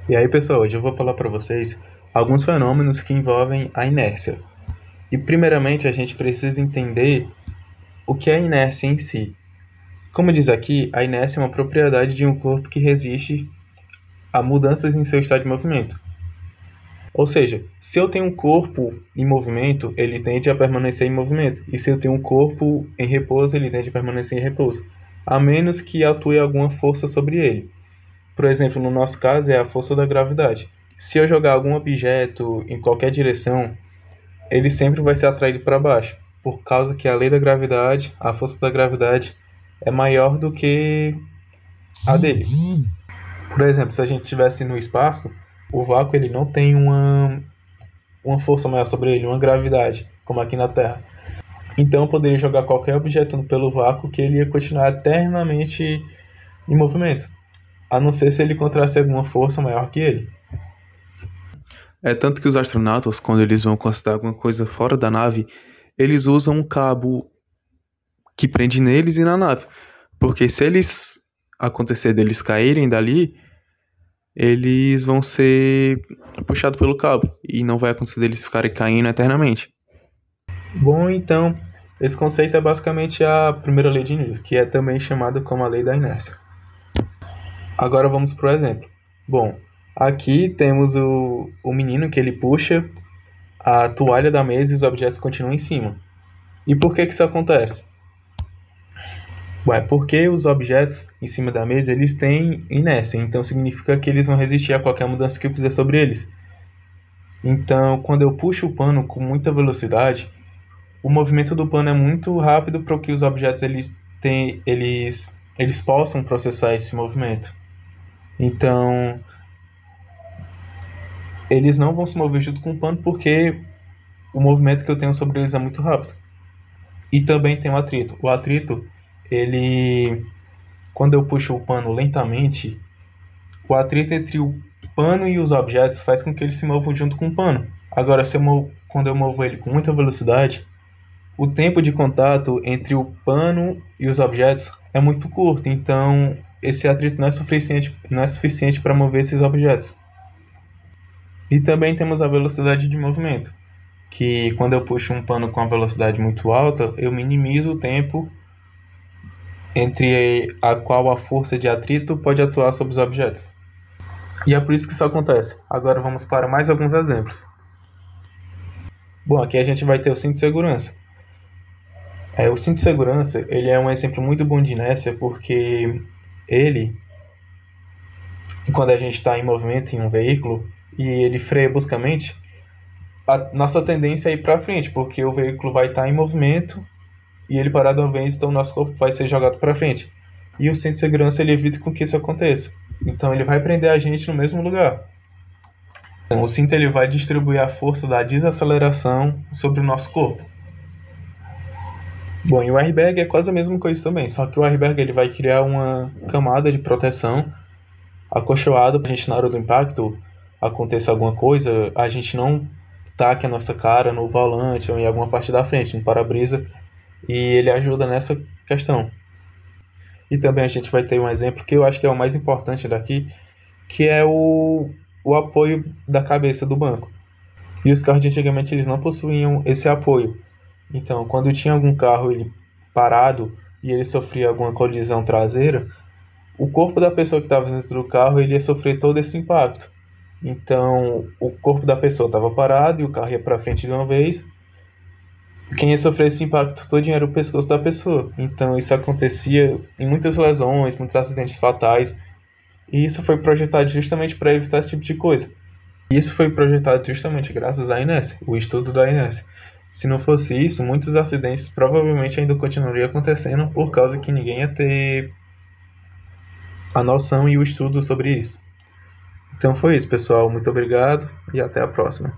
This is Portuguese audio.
E aí, pessoal, hoje eu vou falar para vocês alguns fenômenos que envolvem a inércia. E, primeiramente, a gente precisa entender o que é a inércia em si. Como diz aqui, a inércia é uma propriedade de um corpo que resiste a mudanças em seu estado de movimento. Ou seja, se eu tenho um corpo em movimento, ele tende a permanecer em movimento. E se eu tenho um corpo em repouso, ele tende a permanecer em repouso, a menos que atue alguma força sobre ele. Por exemplo, no nosso caso é a força da gravidade. Se eu jogar algum objeto em qualquer direção, ele sempre vai ser atraído para baixo, por causa que a lei da gravidade, a força da gravidade, é maior do que a dele. Por exemplo, se a gente estivesse no espaço, o vácuo ele não tem uma força maior sobre ele, uma gravidade, como aqui na Terra. Então eu poderia jogar qualquer objeto pelo vácuo que ele ia continuar eternamente em movimento, a não ser se ele encontrasse alguma força maior que ele. É tanto que os astronautas, quando eles vão constatar alguma coisa fora da nave, eles usam um cabo que prende neles e na nave. Porque se eles acontecer deles caírem dali, eles vão ser puxados pelo cabo e não vai acontecer deles ficarem caindo eternamente. Bom, então, esse conceito é basicamente a primeira lei de Newton, que é também chamada como a lei da inércia. Agora vamos para o exemplo. Bom, aqui temos o menino que ele puxa a toalha da mesa e os objetos continuam em cima. E por que isso acontece? Bom, é porque os objetos em cima da mesa eles têm inércia, então significa que eles vão resistir a qualquer mudança que eu fizer sobre eles. Então, quando eu puxo o pano com muita velocidade, o movimento do pano é muito rápido para que os objetos eles possam processar esse movimento. Então, eles não vão se mover junto com o pano porque o movimento que eu tenho sobre eles é muito rápido. E também tem o atrito. O atrito, quando eu puxo o pano lentamente, o atrito entre o pano e os objetos faz com que eles se movam junto com o pano. Agora, quando eu movo ele com muita velocidade, o tempo de contato entre o pano e os objetos é muito curto, então esse atrito não é suficiente para mover esses objetos. E também temos a velocidade de movimento, que quando eu puxo um pano com a velocidade muito alta, eu minimizo o tempo entre a qual a força de atrito pode atuar sobre os objetos. E é por isso que isso acontece. Agora vamos para mais alguns exemplos. Bom, aqui a gente vai ter o cinto de segurança. O cinto de segurança ele é um exemplo muito bom de inércia porque quando a gente está em movimento em um veículo e ele freia bruscamente, a nossa tendência é ir para frente, porque o veículo vai estar em movimento e ele parar de uma vez, então o nosso corpo vai ser jogado para frente. E o cinto de segurança ele evita com que isso aconteça. Então ele vai prender a gente no mesmo lugar. Então, o cinto ele vai distribuir a força da desaceleração sobre o nosso corpo. Bom, e o airbag é quase a mesma coisa também, só que o airbag ele vai criar uma camada de proteção acolchoada para a gente na hora do impacto aconteça alguma coisa, a gente não taque a nossa cara no volante ou em alguma parte da frente, no para-brisa, e ele ajuda nessa questão. E também a gente vai ter um exemplo que eu acho que é o mais importante daqui, que é o apoio da cabeça do banco. E os carros de antigamente eles não possuíam esse apoio. Então, quando tinha algum carro ele parado e ele sofria alguma colisão traseira, o corpo da pessoa que estava dentro do carro ele ia sofrer todo esse impacto. Então, o corpo da pessoa estava parado e o carro ia para frente de uma vez. Quem ia sofrer esse impacto todo era o pescoço da pessoa. Então, isso acontecia em muitas lesões, muitos acidentes fatais. E isso foi projetado justamente para evitar esse tipo de coisa. E isso foi projetado justamente graças à inércia, o estudo da inércia. Se não fosse isso, muitos acidentes provavelmente ainda continuariam acontecendo por causa que ninguém ia ter a noção e o estudo sobre isso. Então foi isso, pessoal. Muito obrigado e até a próxima.